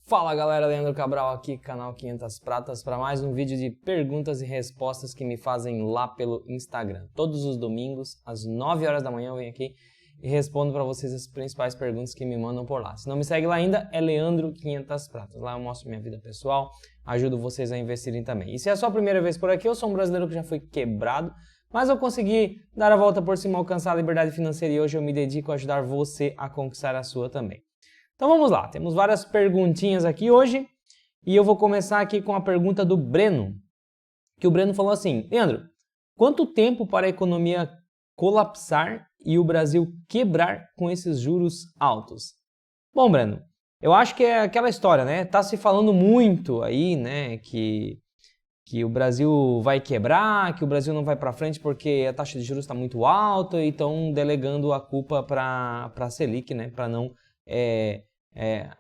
Fala galera, Leandro Cabral aqui, canal 500 Pratas, para mais um vídeo de perguntas e respostas que me fazem lá pelo Instagram. Todos os domingos, às 9 horas da manhã, eu venho aqui e respondo para vocês as principais perguntas que me mandam por lá. Se não me segue lá ainda, é Leandro 500 Pratas. Lá eu mostro minha vida pessoal, ajudo vocês a investirem também. E se é a sua primeira vez por aqui, eu sou um brasileiro que já foi quebrado, mas eu consegui dar a volta por cima, alcançar a liberdade financeira e hoje eu me dedico a ajudar você a conquistar a sua também. Então vamos lá, temos várias perguntinhas aqui hoje e eu vou começar aqui com a pergunta do Breno, que o Breno falou assim: Leandro, quanto tempo para a economia colapsar e o Brasil quebrar com esses juros altos? Bom, Breno, eu acho que é aquela história, né? Tá se falando muito aí, né, que o Brasil vai quebrar, que o Brasil não vai para frente porque a taxa de juros está muito alta e estão delegando a culpa para a Selic, né, para não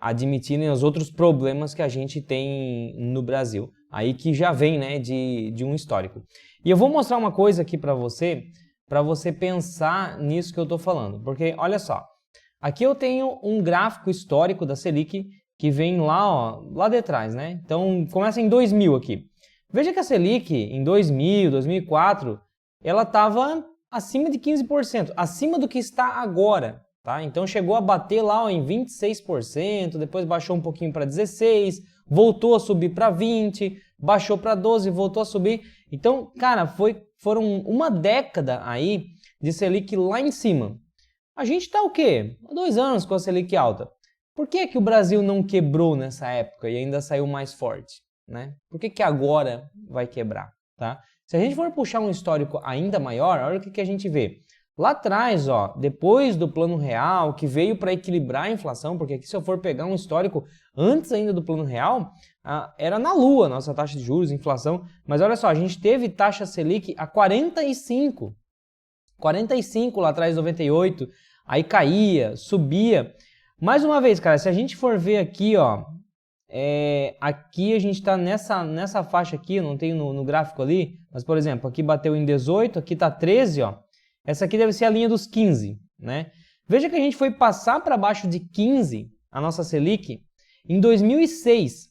admitirem os outros problemas que a gente tem no Brasil, aí que já vem, né, de um histórico. E eu vou mostrar uma coisa aqui para você pensar nisso que eu estou falando, porque olha só, aqui eu tenho um gráfico histórico da Selic que vem lá, ó, lá de trás, né? Então começa em 2000 aqui. Veja que a Selic em 2000, 2004, ela estava acima de 15%, acima do que está agora. Tá? Então chegou a bater lá ó, em 26%, depois baixou um pouquinho para 16%, voltou a subir para 20%, baixou para 12%, voltou a subir. Então, cara, foram uma década aí de Selic lá em cima. A gente está o quê? Há 2 anos com a Selic alta. Por que que o Brasil não quebrou nessa época e ainda saiu mais forte? Né? Por que que agora vai quebrar? Tá? Se a gente for puxar um histórico ainda maior, olha o que a gente vê. Lá atrás, ó, depois do Plano Real, que veio para equilibrar a inflação, porque aqui se eu for pegar um histórico antes ainda do Plano Real, era na lua nossa taxa de juros, inflação, mas olha só, a gente teve taxa Selic a 45 lá atrás, 98, aí caía, subia. Mais uma vez, cara, se a gente for ver aqui, ó, aqui a gente está nessa faixa aqui, eu não tenho no gráfico ali, mas por exemplo, aqui bateu em 18, aqui está 13, ó. Essa aqui deve ser a linha dos 15, né? Veja que a gente foi passar para baixo de 15, a nossa Selic, em 2006.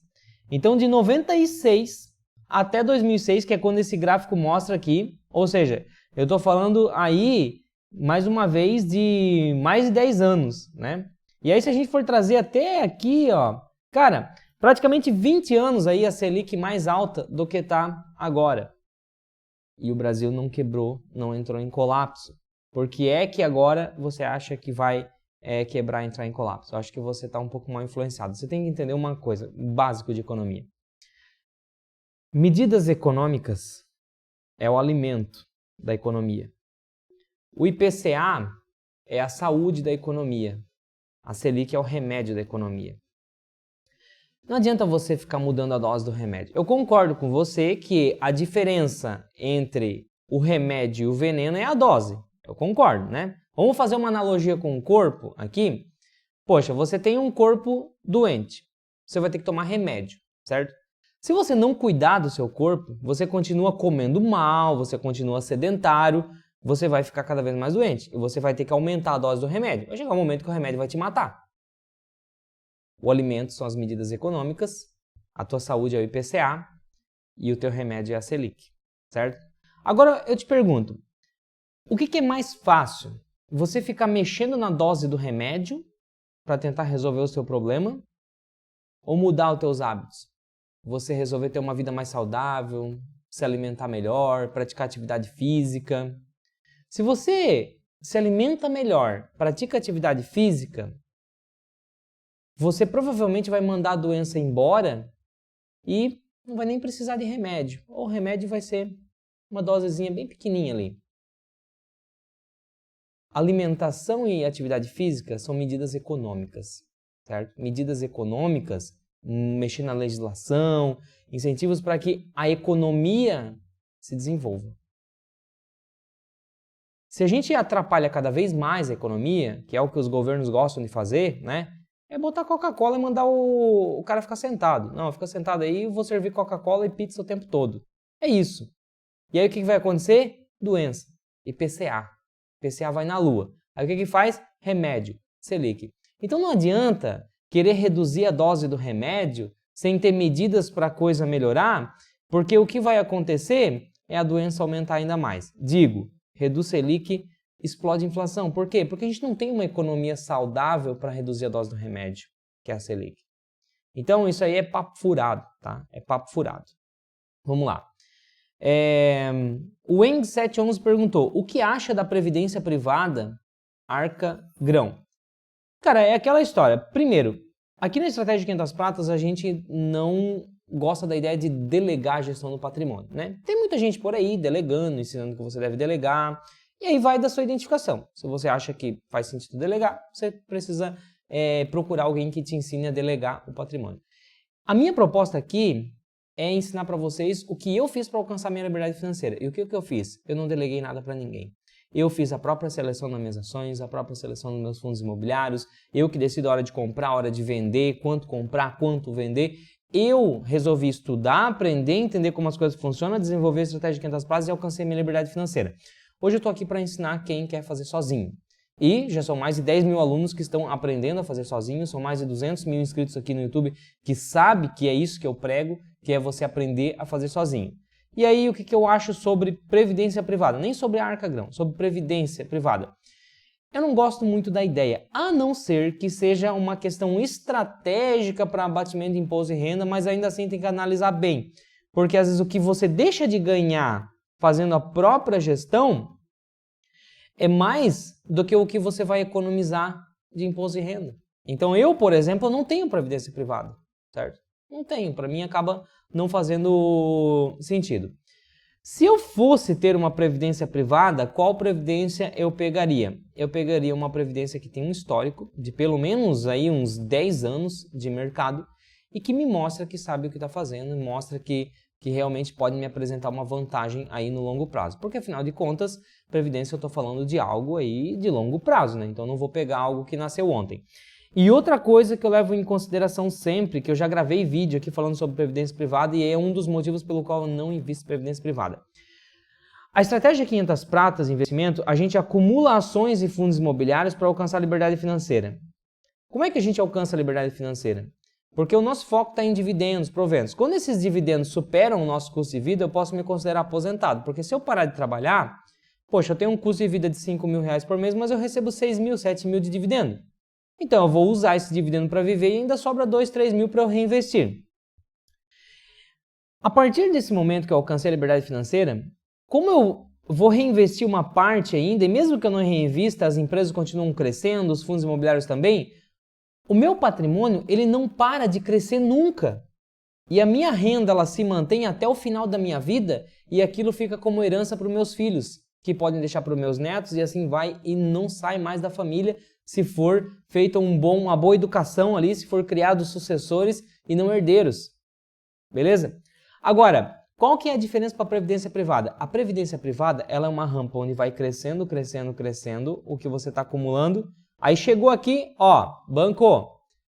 Então, de 96 até 2006, que é quando esse gráfico mostra aqui, ou seja, eu estou falando aí, mais uma vez, de mais de 10 anos, né? E aí, se a gente for trazer até aqui, ó, cara, praticamente 20 anos aí a Selic mais alta do que está agora. E o Brasil não quebrou, não entrou em colapso. Por que é que agora você acha que vai quebrar e entrar em colapso? Eu acho que você está um pouco mal influenciado. Você tem que entender uma coisa, básico de economia. Medidas econômicas é o alimento da economia. O IPCA é a saúde da economia. A Selic é o remédio da economia. Não adianta você ficar mudando a dose do remédio. Eu concordo com você que a diferença entre o remédio e o veneno é a dose. Eu concordo, né? Vamos fazer uma analogia com o corpo aqui. Poxa, você tem um corpo doente. Você vai ter que tomar remédio, certo? Se você não cuidar do seu corpo, você continua comendo mal, você continua sedentário, você vai ficar cada vez mais doente. E você vai ter que aumentar a dose do remédio. Vai chegar um momento que o remédio vai te matar. O alimento são as medidas econômicas, a tua saúde é o IPCA e o teu remédio é a Selic, certo? Agora eu te pergunto, o que é mais fácil? Você ficar mexendo na dose do remédio para tentar resolver o seu problema ou mudar os teus hábitos? Você resolver ter uma vida mais saudável, se alimentar melhor, praticar atividade física. Se você se alimenta melhor, pratica atividade física, você provavelmente vai mandar a doença embora e não vai nem precisar de remédio. Ou o remédio vai ser uma dosezinha bem pequenininha ali. Alimentação e atividade física são medidas econômicas, certo? Medidas econômicas, mexer na legislação, incentivos para que a economia se desenvolva. Se a gente atrapalha cada vez mais a economia, que é o que os governos gostam de fazer, né? É botar Coca-Cola e mandar o cara ficar sentado. Não, fica sentado aí, eu vou servir Coca-Cola e pizza o tempo todo. É isso. E aí o que vai acontecer? Doença. IPCA. IPCA vai na lua. Aí o que faz? Remédio. Selic. Então não adianta querer reduzir a dose do remédio sem ter medidas para a coisa melhorar, porque o que vai acontecer é a doença aumentar ainda mais. Digo, reduz Selic, explode a inflação. Por quê? Porque a gente não tem uma economia saudável para reduzir a dose do remédio, que é a Selic. Então isso aí é papo furado, tá? É papo furado. Vamos lá. O Eng711 perguntou, o que acha da previdência privada Arca Grão? Cara, é aquela história. Primeiro, aqui na Estratégia 500 Pratas a gente não gosta da ideia de delegar a gestão do patrimônio, né? Tem muita gente por aí delegando, ensinando que você deve delegar, e aí vai da sua identificação. Se você acha que faz sentido delegar, você precisa procurar alguém que te ensine a delegar o patrimônio. A minha proposta aqui é ensinar para vocês o que eu fiz para alcançar minha liberdade financeira. E o que eu fiz? Eu não deleguei nada para ninguém. Eu fiz a própria seleção das minhas ações, a própria seleção dos meus fundos imobiliários, eu que decido a hora de comprar, a hora de vender, quanto comprar, quanto vender. Eu resolvi estudar, aprender, entender como as coisas funcionam, desenvolver a estratégia de 500 pratas e alcancei minha liberdade financeira. Hoje eu estou aqui para ensinar quem quer fazer sozinho. E já são mais de 10 mil alunos que estão aprendendo a fazer sozinhos, são mais de 200 mil inscritos aqui no YouTube que sabem que é isso que eu prego, que é você aprender a fazer sozinho. E aí, o que eu acho sobre previdência privada? Nem sobre a Arca Grão, sobre previdência privada. Eu não gosto muito da ideia, a não ser que seja uma questão estratégica para abatimento de imposto de renda, mas ainda assim tem que analisar bem. Porque às vezes o que você deixa de ganhar fazendo a própria gestão é mais do que o que você vai economizar de imposto de renda. Então eu, por exemplo, não tenho previdência privada, certo? Não tenho, para mim acaba não fazendo sentido. Se eu fosse ter uma previdência privada, qual previdência eu pegaria? Eu pegaria uma previdência que tem um histórico de pelo menos aí uns 10 anos de mercado e que me mostra que sabe o que está fazendo, mostra que realmente pode me apresentar uma vantagem aí no longo prazo. Porque afinal de contas, previdência eu estou falando de algo aí de longo prazo, né? Então não vou pegar algo que nasceu ontem. E outra coisa que eu levo em consideração sempre, que eu já gravei vídeo aqui falando sobre previdência privada e é um dos motivos pelo qual eu não invisto em previdência privada. A estratégia 500 pratas investimento, a gente acumula ações e fundos imobiliários para alcançar a liberdade financeira. Como é que a gente alcança a liberdade financeira? Porque o nosso foco está em dividendos, proventos. Quando esses dividendos superam o nosso custo de vida, eu posso me considerar aposentado. Porque se eu parar de trabalhar, poxa, eu tenho um custo de vida de R$5.000 por mês, mas eu recebo 6.000, 7.000 de dividendo. Então eu vou usar esse dividendo para viver e ainda sobra 2, 3.000 para eu reinvestir. A partir desse momento que eu alcancei a liberdade financeira, como eu vou reinvestir uma parte ainda, e mesmo que eu não reinvista, as empresas continuam crescendo, os fundos imobiliários também, o meu patrimônio ele não para de crescer nunca. E a minha renda ela se mantém até o final da minha vida e aquilo fica como herança para os meus filhos, que podem deixar para os meus netos e assim vai e não sai mais da família se for feita uma boa educação ali, se for criados sucessores e não herdeiros. Beleza? Agora, qual que é a diferença para a previdência privada? A previdência privada ela é uma rampa onde vai crescendo, crescendo, crescendo o que você está acumulando. Aí chegou aqui, ó, banco,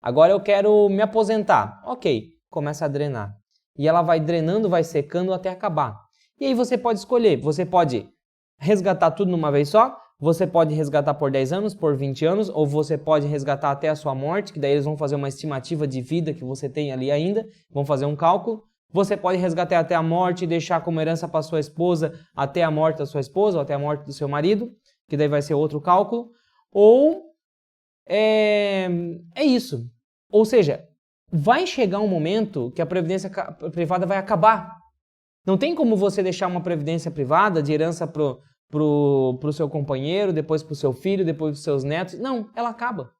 agora eu quero me aposentar. Ok, começa a drenar. E ela vai drenando, vai secando até acabar. E aí você pode escolher, você pode resgatar tudo numa vez só, você pode resgatar por 10 anos, por 20 anos, ou você pode resgatar até a sua morte, que daí eles vão fazer uma estimativa de vida que você tem ali ainda, vão fazer um cálculo. Você pode resgatar até a morte e deixar como herança para sua esposa até a morte da sua esposa ou até a morte do seu marido, que daí vai ser outro cálculo. Ou é isso. Ou seja, vai chegar um momento que a previdência privada vai acabar. Não tem como você deixar uma previdência privada de herança pro seu companheiro, depois pro seu filho, depois pros seus netos. Não, ela acaba.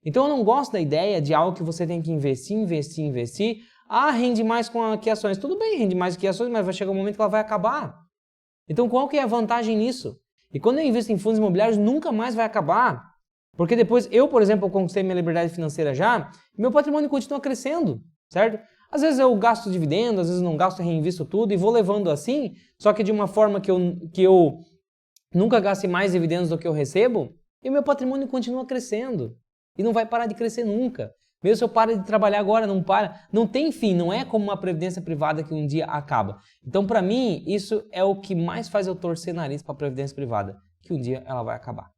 Então eu não gosto da ideia de algo que você tem que investir. Ah, rende mais que ações. Tudo bem, rende mais que ações, mas vai chegar um momento que ela vai acabar. Então qual que é a vantagem nisso? E quando eu invisto em fundos imobiliários, nunca mais vai acabar. Porque depois eu, por exemplo, conquistei minha liberdade financeira já, meu patrimônio continua crescendo, certo? Às vezes eu gasto dividendo, às vezes não gasto e reinvisto tudo e vou levando assim, só que de uma forma que eu nunca gaste mais dividendos do que eu recebo, e o meu patrimônio continua crescendo. E não vai parar de crescer nunca. Mesmo se eu paro de trabalhar agora, não para. Não tem fim, não é como uma previdência privada que um dia acaba. Então, para mim, isso é o que mais faz eu torcer nariz para a previdência privada, que um dia ela vai acabar.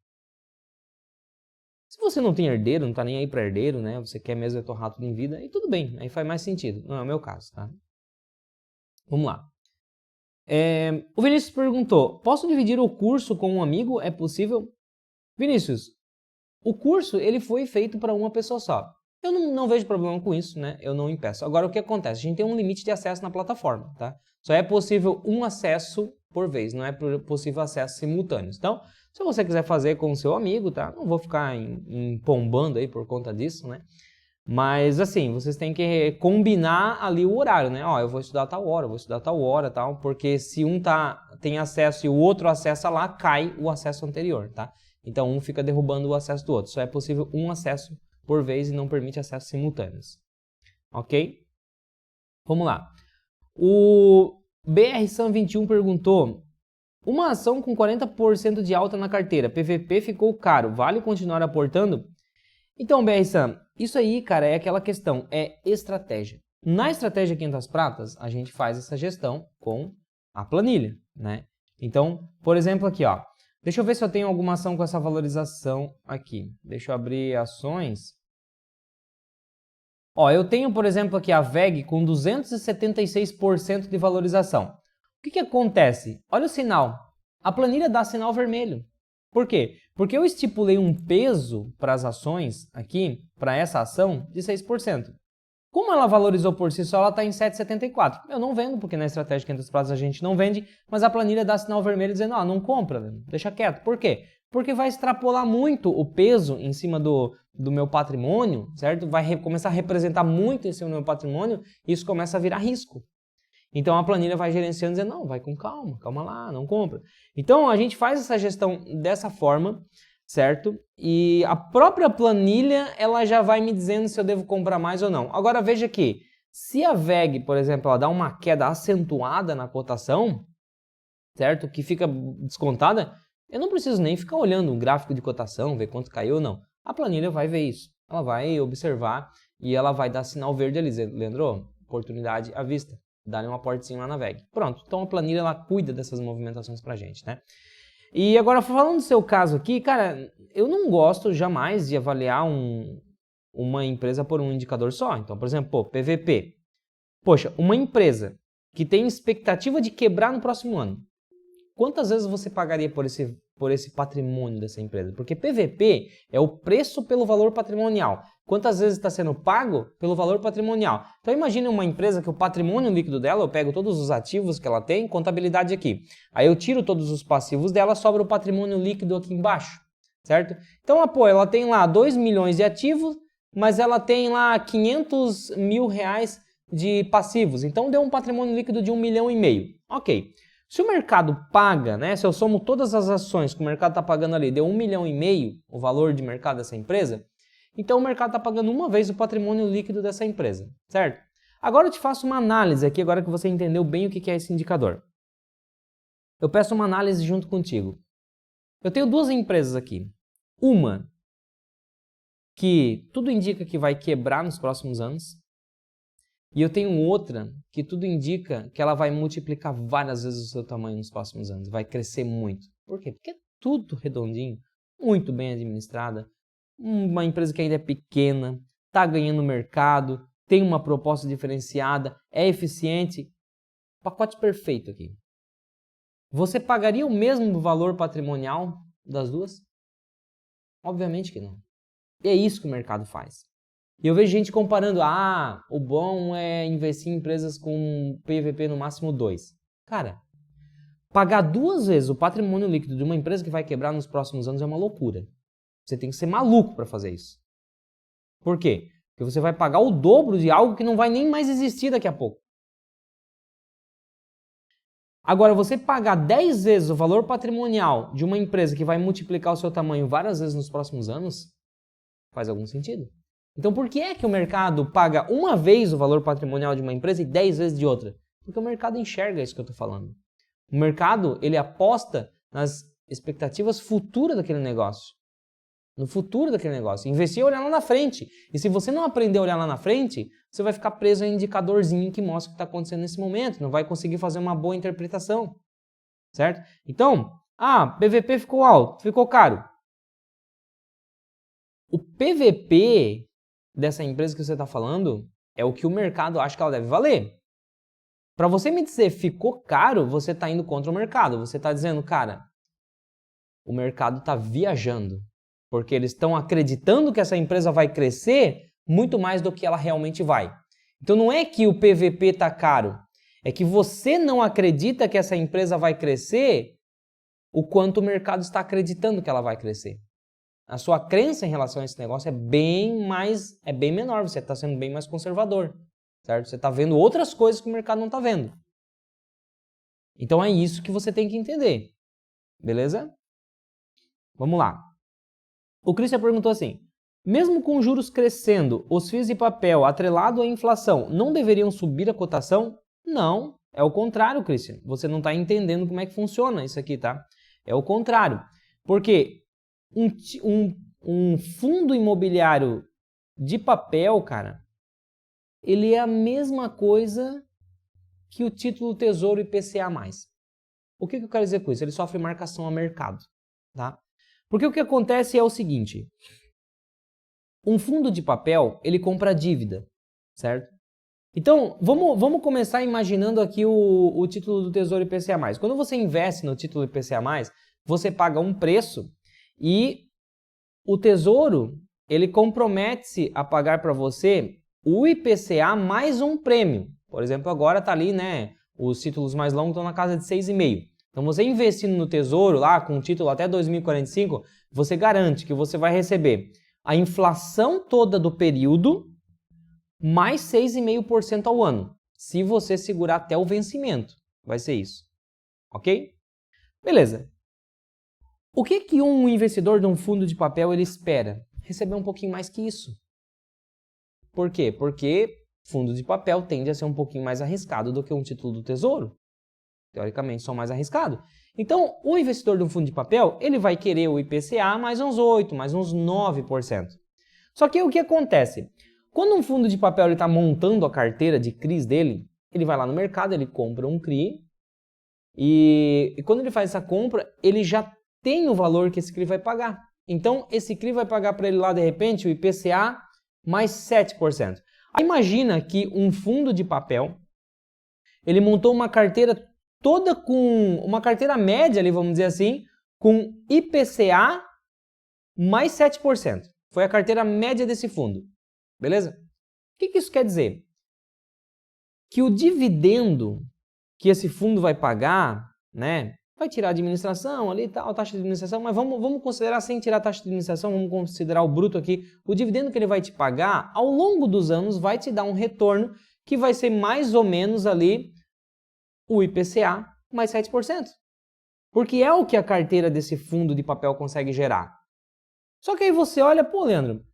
Se você não tem herdeiro, não tá nem aí para herdeiro, né? Você quer mesmo torrar tudo em vida, aí tudo bem, aí faz mais sentido. Não é o meu caso, tá? Vamos lá. O Vinícius perguntou, posso dividir o curso com um amigo? É possível? Vinícius, o curso ele foi feito para uma pessoa só. Eu não vejo problema com isso, né? Eu não impeço. Agora, o que acontece? A gente tem um limite de acesso na plataforma, tá? Só é possível um acesso por vez, não é possível acesso simultâneos. Então, se você quiser fazer com o seu amigo, tá? Não vou ficar empombando aí por conta disso, né? Mas, assim, vocês têm que combinar ali o horário, né? Ó, eu vou estudar tal hora, eu vou estudar tal hora, tal, porque se um tem acesso e o outro acessa lá, cai o acesso anterior, tá? Então, um fica derrubando o acesso do outro. Só é possível um acesso por vez e não permite acessos simultâneos. Ok? Vamos lá. O BRSam21 perguntou, uma ação com 40% de alta na carteira, PVP ficou caro, vale continuar aportando? Então, BRSam, isso aí, cara, é aquela questão, é estratégia. Na estratégia 500 pratas, a gente faz essa gestão com a planilha, né? Então, por exemplo, aqui, ó, deixa eu ver se eu tenho alguma ação com essa valorização aqui. Deixa eu abrir ações. Ó, eu tenho, por exemplo, aqui a VEG com 276% de valorização. O que acontece? Olha o sinal. A planilha dá sinal vermelho. Por quê? Porque eu estipulei um peso para as ações aqui, para essa ação, de 6%. Como ela valorizou por si só, ela está em 7,74. Eu não vendo, porque na estratégia 500 pratas a gente não vende, mas a planilha dá sinal vermelho dizendo, ó, não compra, deixa quieto. Por quê? Porque vai extrapolar muito o peso em cima do meu patrimônio, certo? Vai começar a representar muito em cima do meu patrimônio e isso começa a virar risco. Então a planilha vai gerenciando dizendo, não, vai com calma, calma lá, não compra. Então a gente faz essa gestão dessa forma, certo? E a própria planilha, ela já vai me dizendo se eu devo comprar mais ou não. Agora veja que, se a VEG, por exemplo, ela dá uma queda acentuada na cotação, certo? Que fica descontada, eu não preciso nem ficar olhando o gráfico de cotação, ver quanto caiu ou não. A planilha vai ver isso, ela vai observar e ela vai dar sinal verde ali, Leandro, oportunidade à vista. Dá-lhe um aportezinho lá na VEG. Pronto, então a planilha ela cuida dessas movimentações pra gente, né? E agora, falando do seu caso aqui, cara, eu não gosto jamais de avaliar uma empresa por um indicador só. Então, por exemplo, PVP. Poxa, uma empresa que tem expectativa de quebrar no próximo ano, quantas vezes você pagaria por esse patrimônio dessa empresa? Porque PVP é o preço pelo valor patrimonial. Quantas vezes está sendo pago pelo valor patrimonial? Então imagine uma empresa que o patrimônio líquido dela, eu pego todos os ativos que ela tem, contabilidade aqui. Aí eu tiro todos os passivos dela, sobra o patrimônio líquido aqui embaixo, certo? Então, ela tem lá 2 milhões de ativos, mas ela tem lá 500 mil reais de passivos. Então deu um patrimônio líquido de 1,5 milhão. Ok. Se o mercado paga, né, se eu somo todas as ações que o mercado está pagando ali, deu 1,5 milhão o valor de mercado dessa empresa, então o mercado está pagando uma vez o patrimônio líquido dessa empresa, certo? Agora eu te faço uma análise aqui, agora que você entendeu bem o que é esse indicador. Eu peço uma análise junto contigo. Eu tenho duas empresas aqui. Uma que tudo indica que vai quebrar nos próximos anos. E eu tenho outra que tudo indica que ela vai multiplicar várias vezes o seu tamanho nos próximos anos. Vai crescer muito. Por quê? Porque é tudo redondinho, muito bem administrada. Uma empresa que ainda é pequena, está ganhando mercado, tem uma proposta diferenciada, é eficiente. Pacote perfeito aqui. Você pagaria o mesmo valor patrimonial das duas? Obviamente que não. E é isso que o mercado faz. E eu vejo gente comparando, o bom é investir em empresas com PVP no máximo 2. Cara, pagar 2 vezes o patrimônio líquido de uma empresa que vai quebrar nos próximos anos é uma loucura. Você tem que ser maluco para fazer isso. Por quê? Porque você vai pagar o dobro de algo que não vai nem mais existir daqui a pouco. Agora, você pagar 10 vezes o valor patrimonial de uma empresa que vai multiplicar o seu tamanho várias vezes nos próximos anos, faz algum sentido. Então, por que é que o mercado paga uma vez o valor patrimonial de uma empresa e 10 vezes de outra? Porque o mercado enxerga isso que eu estou falando. O mercado, ele aposta nas expectativas futuras daquele negócio. No futuro daquele negócio. Investir é olhar lá na frente. E se você não aprender a olhar lá na frente, você vai ficar preso a um indicadorzinho que mostra o que está acontecendo nesse momento. Não vai conseguir fazer uma boa interpretação. Certo? Então, PVP ficou alto, ficou caro. o PVP dessa empresa que você está falando é o que o mercado acha que ela deve valer. Para você me dizer ficou caro, você está indo contra o mercado. Você está dizendo, cara, o mercado está viajando. Porque eles estão acreditando que essa empresa vai crescer muito mais do que ela realmente vai. Então não é que o PVP está caro, é que você não acredita que essa empresa vai crescer o quanto o mercado está acreditando que ela vai crescer. A sua crença em relação a esse negócio é bem menor, você está sendo bem mais conservador, certo? Você está vendo outras coisas que o mercado não está vendo. Então é isso que você tem que entender, beleza? Vamos lá. O Christian perguntou assim, mesmo com juros crescendo, os FIIs de papel atrelado à inflação não deveriam subir a cotação? Não, é o contrário, Christian. Você não está entendendo como é que funciona isso aqui, tá? É o contrário, porque um fundo imobiliário de papel, cara, ele é a mesma coisa que o título Tesouro IPCA+. O que eu quero dizer com isso? Ele sofre marcação a mercado, tá? Porque o que acontece é o seguinte, um fundo de papel, ele compra dívida, certo? Então, vamos começar imaginando aqui o título do Tesouro IPCA+. Quando você investe no título IPCA+, você paga um preço e o Tesouro, ele compromete-se a pagar para você o IPCA mais um prêmio. Por exemplo, agora está ali, né? Os títulos mais longos estão na casa de 6,5. Então, você investindo no Tesouro, lá com o título até 2045, você garante que você vai receber a inflação toda do período mais 6,5% ao ano, se você segurar até o vencimento. Vai ser isso. Ok? Beleza. O que um investidor de um fundo de papel ele espera? Receber um pouquinho mais que isso. Por quê? Porque fundo de papel tende a ser um pouquinho mais arriscado do que um título do Tesouro. Teoricamente, são mais arriscados. Então, o investidor de um fundo de papel, ele vai querer o IPCA mais uns 8%, mais uns 9%. Só que o que acontece? Quando um fundo de papel está montando a carteira de CRIs dele, ele vai lá no mercado, ele compra um CRI e quando ele faz essa compra, ele já tem o valor que esse CRI vai pagar. Então, esse CRI vai pagar para ele lá, de repente, o IPCA mais 7%. Aí imagina que um fundo de papel, ele montou uma carteira toda com uma carteira média, ali, vamos dizer assim, com IPCA mais 7%. Foi a carteira média desse fundo. Beleza? O que isso quer dizer? Que o dividendo que esse fundo vai pagar, né? Vai tirar a administração ali e tal, a taxa de administração, mas vamos considerar sem tirar a taxa de administração, vamos considerar o bruto aqui. O dividendo que ele vai te pagar, ao longo dos anos, vai te dar um retorno que vai ser mais ou menos ali o IPCA mais 7%. Porque é o que a carteira desse fundo de papel consegue gerar. Só que aí você olha, pô, Leandro,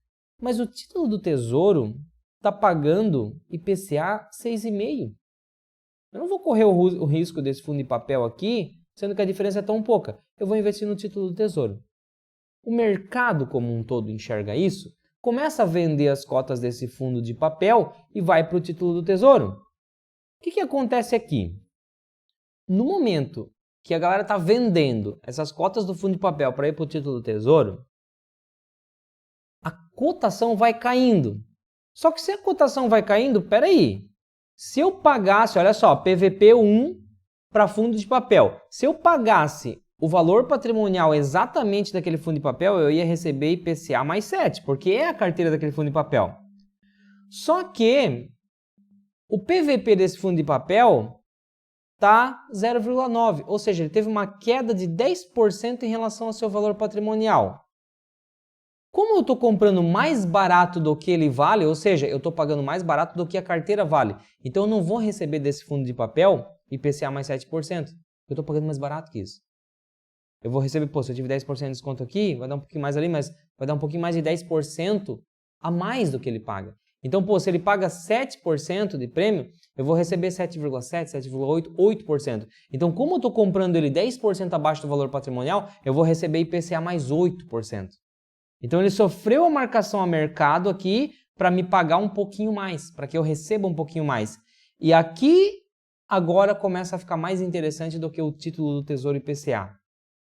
mas o título do Tesouro está pagando IPCA 6,5%. Eu não vou correr o risco desse fundo de papel aqui, sendo que a diferença é tão pouca. Eu vou investir no título do Tesouro. O mercado como um todo enxerga isso, começa a vender as cotas desse fundo de papel e vai para o título do Tesouro. O que acontece aqui? No momento que a galera está vendendo essas cotas do fundo de papel para ir para o título do Tesouro, a cotação vai caindo. Só que se a cotação vai caindo, peraí, se eu pagasse, olha só, PVP 1 para fundo de papel, se eu pagasse o valor patrimonial exatamente daquele fundo de papel, eu ia receber IPCA mais 7, porque é a carteira daquele fundo de papel. Só que o PVP desse fundo de papel está 0,9, ou seja, ele teve uma queda de 10% em relação ao seu valor patrimonial. Como eu estou comprando mais barato do que ele vale, ou seja, eu estou pagando mais barato do que a carteira vale, então eu não vou receber desse fundo de papel IPCA mais 7%. Eu estou pagando mais barato que isso. Eu vou receber, pô, se eu tive 10% de desconto aqui, vai dar um pouquinho mais ali, mas vai dar um pouquinho mais de 10% a mais do que ele paga. Então, pô, se ele paga 7% de prêmio, eu vou receber 7,7%, 7,8%, 8%. Então, como eu estou comprando ele 10% abaixo do valor patrimonial, eu vou receber IPCA mais 8%. Então, ele sofreu a marcação a mercado aqui para me pagar um pouquinho mais, para que eu receba um pouquinho mais. E aqui, agora, começa a ficar mais interessante do que o título do Tesouro IPCA.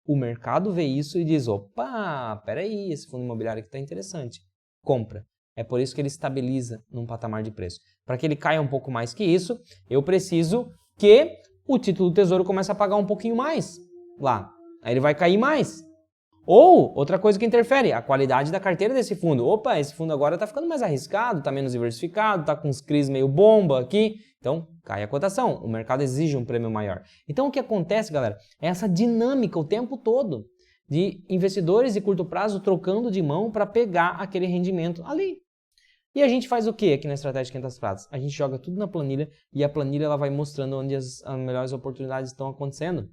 O mercado vê isso e diz, opa, peraí, esse fundo imobiliário aqui está interessante. Compra. É por isso que ele estabiliza num patamar de preço. Para que ele caia um pouco mais que isso, eu preciso que o título do Tesouro comece a pagar um pouquinho mais lá. Aí ele vai cair mais. Ou, outra coisa que interfere, a qualidade da carteira desse fundo. Opa, esse fundo agora está ficando mais arriscado, está menos diversificado, está com uns CRIs meio bomba aqui. Então, cai a cotação. O mercado exige um prêmio maior. Então, o que acontece, galera, é essa dinâmica o tempo todo de investidores de curto prazo trocando de mão para pegar aquele rendimento ali. E a gente faz o que aqui na Estratégia 500 Pratas? A gente joga tudo na planilha e a planilha ela vai mostrando onde as melhores oportunidades estão acontecendo.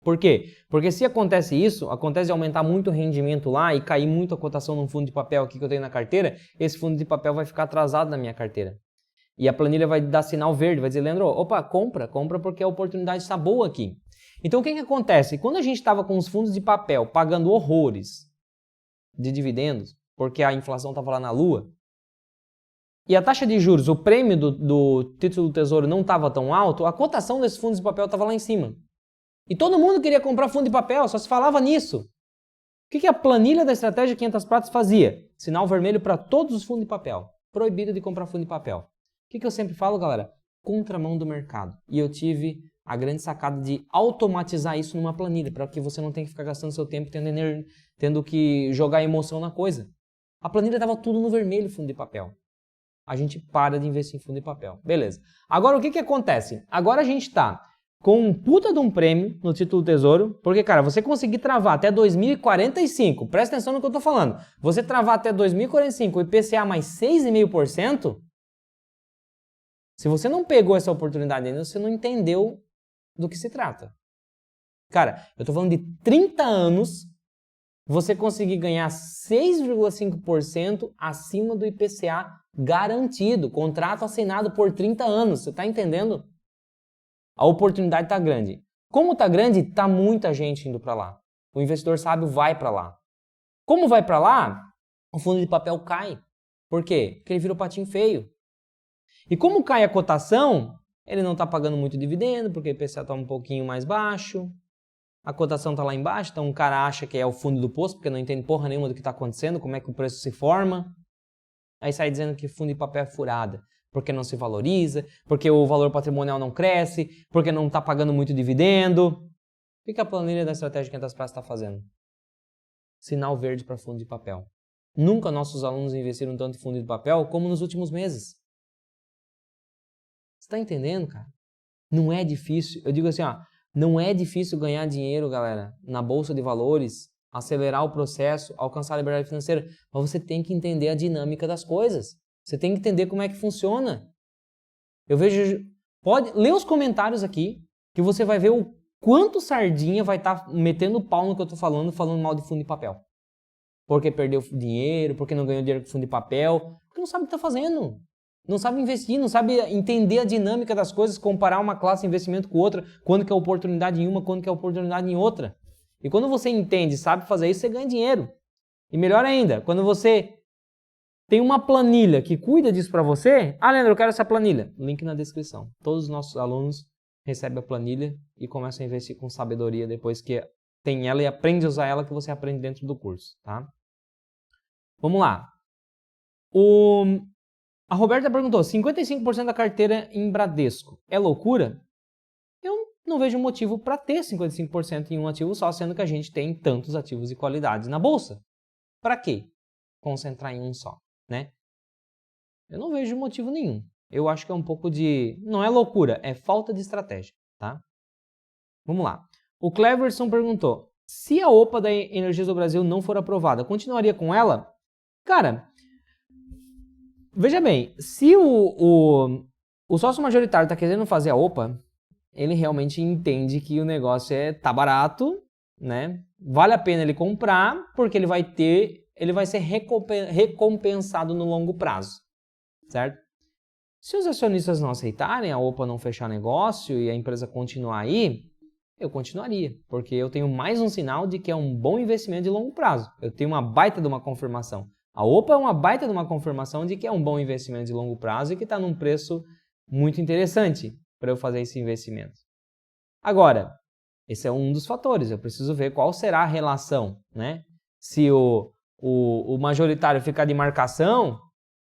Por quê? Porque se acontece isso, acontece de aumentar muito o rendimento lá e cair muito a cotação num fundo de papel aqui que eu tenho na carteira, esse fundo de papel vai ficar atrasado na minha carteira. E a planilha vai dar sinal verde, vai dizer, Leandro, opa, compra porque a oportunidade está boa aqui. Então o que acontece? Quando a gente estava com os fundos de papel pagando horrores de dividendos, porque a inflação estava lá na lua, e a taxa de juros, o prêmio do título do Tesouro não estava tão alto, a cotação desses fundos de papel estava lá em cima. E todo mundo queria comprar fundo de papel, só se falava nisso. O que a planilha da Estratégia 500 Pratas fazia? Sinal vermelho para todos os fundos de papel. Proibido de comprar fundo de papel. O que eu sempre falo, galera? Contramão do mercado. E eu tive a grande sacada de automatizar isso numa planilha, para que você não tenha que ficar gastando seu tempo tendo que jogar emoção na coisa. A planilha estava tudo no vermelho, fundo de papel. A gente para de investir em fundo de papel. Beleza. Agora, o que acontece? Agora a gente está com um puta de um prêmio no título do Tesouro, porque, cara, você conseguir travar até 2045, presta atenção no que eu tô falando, você travar até 2045 o IPCA mais 6,5%, se você não pegou essa oportunidade ainda, você não entendeu do que se trata. Cara, eu tô falando de 30 anos, você conseguir ganhar 6,5% acima do IPCA garantido, contrato assinado por 30 anos, você tá entendendo? A oportunidade está grande. Como está grande, está muita gente indo para lá. O investidor sábio vai para lá. Como vai para lá, o fundo de papel cai. Por quê? Porque ele vira o patinho feio. E como cai a cotação, ele não está pagando muito dividendo, porque o IPCA está um pouquinho mais baixo. A cotação está lá embaixo, então o cara acha que é o fundo do poço, porque não entende porra nenhuma do que está acontecendo, como é que o preço se forma. Aí sai dizendo que fundo de papel é furada. Porque não se valoriza, porque o valor patrimonial não cresce, porque não está pagando muito dividendo. O que a planilha da Estratégia 500 Pratas está fazendo? Sinal verde para fundo de papel. Nunca nossos alunos investiram tanto em fundo de papel como nos últimos meses. Você está entendendo, cara? Não é difícil. Eu digo assim, não é difícil ganhar dinheiro, galera, na Bolsa de Valores, acelerar o processo, alcançar a liberdade financeira, mas você tem que entender a dinâmica das coisas. Você tem que entender como é que funciona. Eu vejo... Pode ler os comentários aqui, que você vai ver o quanto sardinha vai estar metendo pau no que eu estou falando mal de fundo de papel. Porque perdeu dinheiro, porque não ganhou dinheiro com fundo de papel, porque não sabe o que está fazendo. Não sabe investir, não sabe entender a dinâmica das coisas, comparar uma classe de investimento com outra, quando que é oportunidade em uma, quando que é oportunidade em outra. E quando você entende, sabe fazer isso, você ganha dinheiro. E melhor ainda, quando você tem uma planilha que cuida disso para você. Leandro, eu quero essa planilha. Link na descrição. Todos os nossos alunos recebem a planilha e começam a investir com sabedoria depois que tem ela e aprende a usar ela, que você aprende dentro do curso, tá? Vamos lá. A Roberta perguntou, 55% da carteira em Bradesco é loucura? Eu não vejo motivo para ter 55% em um ativo só, sendo que a gente tem tantos ativos e qualidades na bolsa. Para quê? Concentrar em um só. Né? Eu não vejo motivo nenhum. Eu acho que é um pouco de... Não é loucura, é falta de estratégia, tá? Vamos lá. O Cleverson perguntou, se a OPA da Energias do Brasil não for aprovada, continuaria com ela? Cara, veja bem, se o sócio majoritário está querendo fazer a OPA, ele realmente entende que o negócio tá barato, né? Vale a pena ele comprar, porque ele vai ser recompensado no longo prazo, certo? Se os acionistas não aceitarem, a OPA não fechar negócio e a empresa continuar aí, eu continuaria, porque eu tenho mais um sinal de que é um bom investimento de longo prazo. Eu tenho uma baita de uma confirmação. A OPA é uma baita de uma confirmação de que é um bom investimento de longo prazo e que está num preço muito interessante para eu fazer esse investimento. Agora, Esse é um dos fatores. Eu preciso ver qual será a relação, né? Se o majoritário ficar de marcação,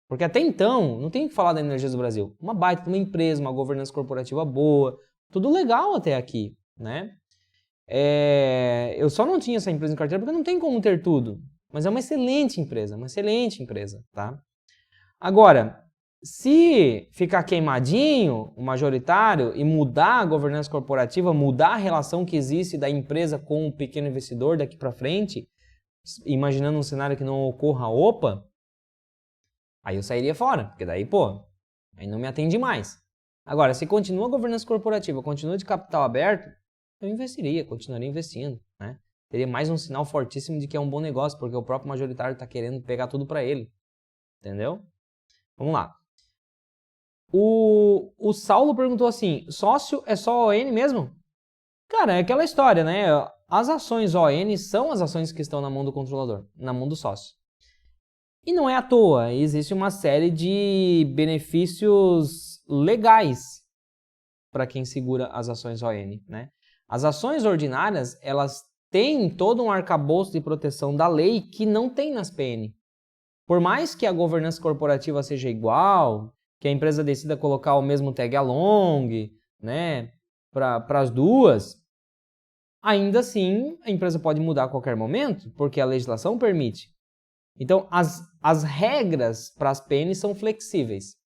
porque até então, não tem o que falar da Energias do Brasil. Uma baita, uma empresa, uma governança corporativa boa, tudo legal até aqui, né? Eu só não tinha essa empresa em carteira porque não tem como ter tudo. Mas é uma excelente empresa, tá? Agora, se ficar queimadinho o majoritário e mudar a governança corporativa, mudar a relação que existe da empresa com o pequeno investidor daqui para frente, imaginando um cenário que não ocorra, aí eu sairia fora, porque daí, aí não me atende mais. Agora, se continua a governança corporativa, continua de capital aberto, eu investiria, continuaria investindo, né? Teria mais um sinal fortíssimo de que é um bom negócio, porque o próprio majoritário está querendo pegar tudo para ele, entendeu? Vamos lá. O Saulo perguntou assim, sócio é só ON mesmo? Cara, é aquela história, né? As ações ON são as ações que estão na mão do controlador, na mão do sócio. E não é à toa, existe uma série de benefícios legais para quem segura as ações ON, né? As ações ordinárias, elas têm todo um arcabouço de proteção da lei que não tem nas PN. Por mais que a governança corporativa seja igual, que a empresa decida colocar o mesmo tag along, né, para as duas, ainda assim a empresa pode mudar a qualquer momento, porque a legislação permite. Então, as regras para as PN são flexíveis.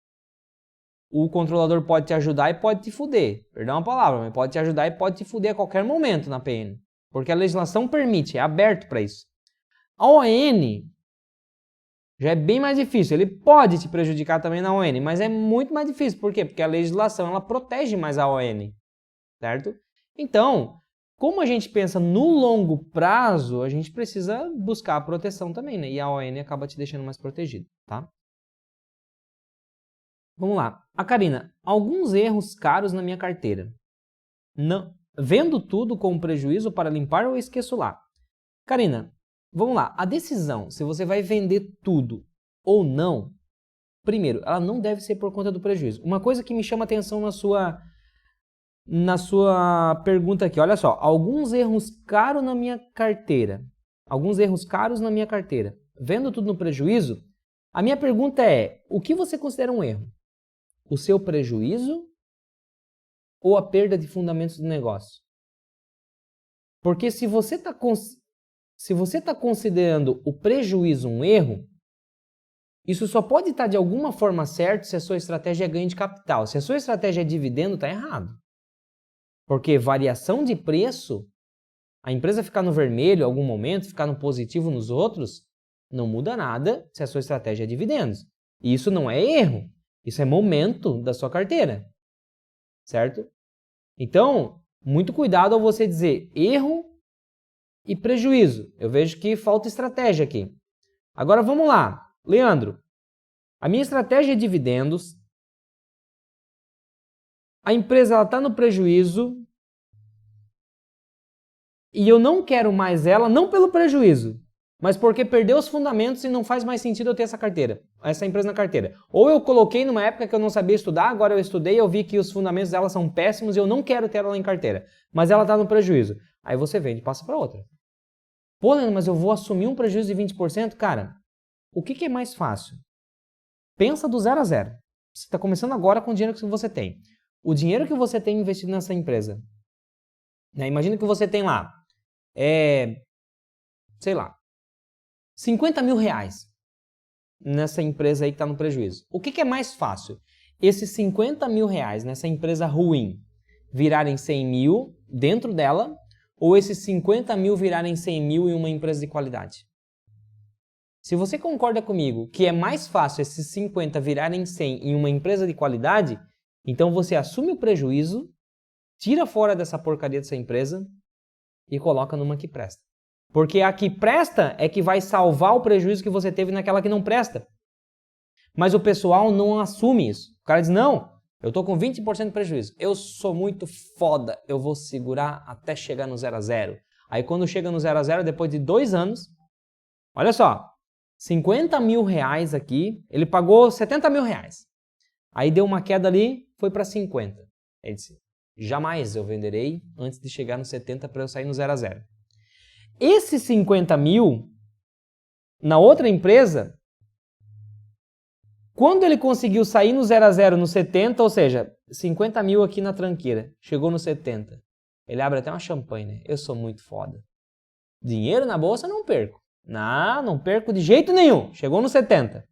O controlador pode te ajudar e pode te fuder. Perdão a palavra, mas pode te ajudar e pode te fuder a qualquer momento na PN. Porque a legislação permite, é aberto para isso. A ON já é bem mais difícil. Ele pode te prejudicar também na ON, mas é muito mais difícil. Por quê? Porque a legislação ela protege mais a ON. Certo? Então, como a gente pensa no longo prazo, a gente precisa buscar a proteção também, né? E a ON acaba te deixando mais protegido, tá? Vamos lá. A Karina, alguns erros caros na minha carteira. Não, vendo tudo com prejuízo para limpar ou esqueço lá. Karina, vamos lá. A decisão se você vai vender tudo ou não, primeiro, ela não deve ser por conta do prejuízo. Uma coisa que me chama atenção na sua pergunta aqui, olha só, alguns erros caros na minha carteira. Alguns erros caros na minha carteira. Vendo tudo no prejuízo, a minha pergunta é, o que você considera um erro? O seu prejuízo ou a perda de fundamentos do negócio? Porque se você está considerando o prejuízo um erro, isso só pode estar de alguma forma certo se a sua estratégia é ganho de capital. Se a sua estratégia é dividendo, está errado. Porque variação de preço, a empresa ficar no vermelho em algum momento, ficar no positivo nos outros, não muda nada se a sua estratégia é dividendos. E isso não é erro. Isso é momento da sua carteira, certo? Então, muito cuidado ao você dizer erro e prejuízo. Eu vejo que falta estratégia aqui. Agora vamos lá. Leandro, a minha estratégia é dividendos. A empresa está no prejuízo e eu não quero mais ela, não pelo prejuízo, mas porque perdeu os fundamentos e não faz mais sentido eu ter essa empresa na carteira. Ou eu coloquei numa época que eu não sabia estudar, agora eu estudei, eu vi que os fundamentos dela são péssimos e eu não quero ter ela em carteira, mas ela está no prejuízo. Aí você vende e passa para outra. Pô, Leandro, mas eu vou assumir um prejuízo de 20%? Cara, o que é mais fácil? Pensa do 0 a 0. Você está começando agora com o dinheiro que você tem. O dinheiro que você tem investido nessa empresa, né? Imagina que você tem lá, sei lá, 50 mil reais nessa empresa aí que está no prejuízo. O que é mais fácil? Esses 50 mil reais nessa empresa ruim virarem 100 mil dentro dela ou esses 50 mil virarem 100 mil em uma empresa de qualidade? Se você concorda comigo que é mais fácil esses 50 virarem 100 em uma empresa de qualidade, então você assume o prejuízo, tira fora dessa porcaria dessa empresa e coloca numa que presta. Porque a que presta é que vai salvar o prejuízo que você teve naquela que não presta. Mas o pessoal não assume isso. O cara diz, não, eu estou com 20% de prejuízo. Eu sou muito foda, eu vou segurar até chegar no 0 a 0. Aí quando chega no 0 a 0, depois de 2 anos, olha só, 50 mil reais aqui, ele pagou 70 mil reais. Aí deu uma queda ali, foi para 50. Ele disse, Jamais eu venderei antes de chegar no 70 para eu sair no 0 a 0. Esses 50 mil, na outra empresa, quando ele conseguiu sair no 0 a 0 no 70, ou seja, 50 mil aqui na tranqueira, chegou no 70, ele abre até uma champanhe, né? Eu sou muito foda. Dinheiro na bolsa não perco. Não perco de jeito nenhum. Chegou no 70.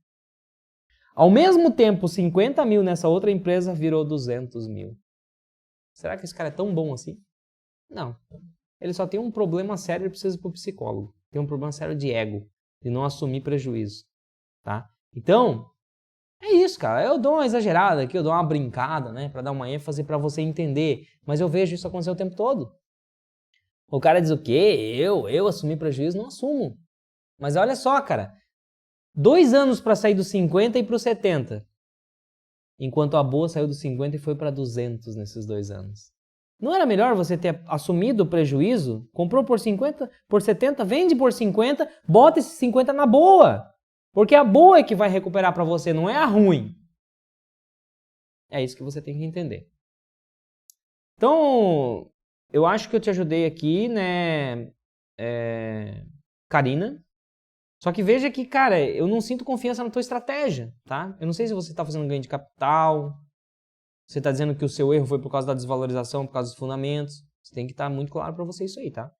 Ao mesmo tempo, 50 mil nessa outra empresa virou 200 mil. Será que esse cara é tão bom assim? Não. Ele só tem um problema sério e precisa ir para o psicólogo. Tem um problema sério de ego, de não assumir prejuízo. Tá? Então, é isso, cara. Eu dou uma exagerada aqui, eu dou uma brincada, né? Para dar uma ênfase para você entender. Mas eu vejo isso acontecer o tempo todo. O cara diz o quê? Eu assumir prejuízo? Não assumo. Mas olha só, cara. 2 anos para sair dos 50 e para os 70. Enquanto a boa saiu dos 50 e foi para 200 nesses 2 anos. Não era melhor você ter assumido o prejuízo? Comprou por 50, por 70, vende por 50, bota esses 50 na boa. Porque a boa é que vai recuperar para você, não é a ruim. É isso que você tem que entender. Então, eu acho que eu te ajudei aqui, né, Karina? Só que veja que, cara, eu não sinto confiança na tua estratégia, tá? Eu não sei se você está fazendo ganho de capital, você está dizendo que o seu erro foi por causa da desvalorização, por causa dos fundamentos. Você tem que estar muito claro para você isso aí, tá?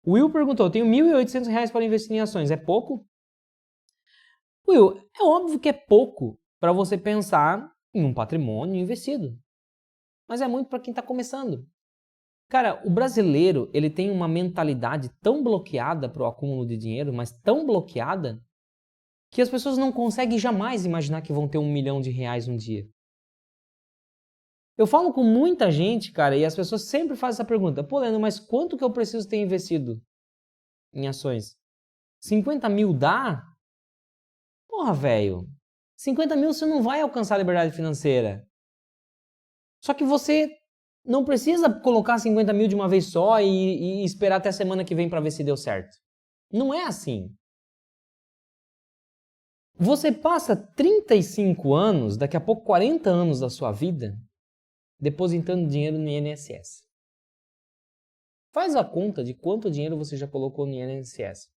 O Will perguntou, tenho R$ 1.800 para investir em ações, é pouco? Will, é óbvio que é pouco para você pensar em um patrimônio investido. Mas é muito para quem está começando. Cara, o brasileiro, ele tem uma mentalidade tão bloqueada para o acúmulo de dinheiro, mas tão bloqueada, que as pessoas não conseguem jamais imaginar que vão ter R$ 1 milhão um dia. Eu falo com muita gente, cara, e as pessoas sempre fazem essa pergunta. Pô, Leandro, mas quanto que eu preciso ter investido em ações? 50 mil dá? Porra, velho. 50 mil você não vai alcançar a liberdade financeira. Só que você não precisa colocar 50 mil de uma vez só e esperar até a semana que vem para ver se deu certo. Não é assim. Você passa 35 anos, daqui a pouco 40 anos da sua vida, depositando dinheiro no INSS. Faz a conta de quanto dinheiro você já colocou no INSS.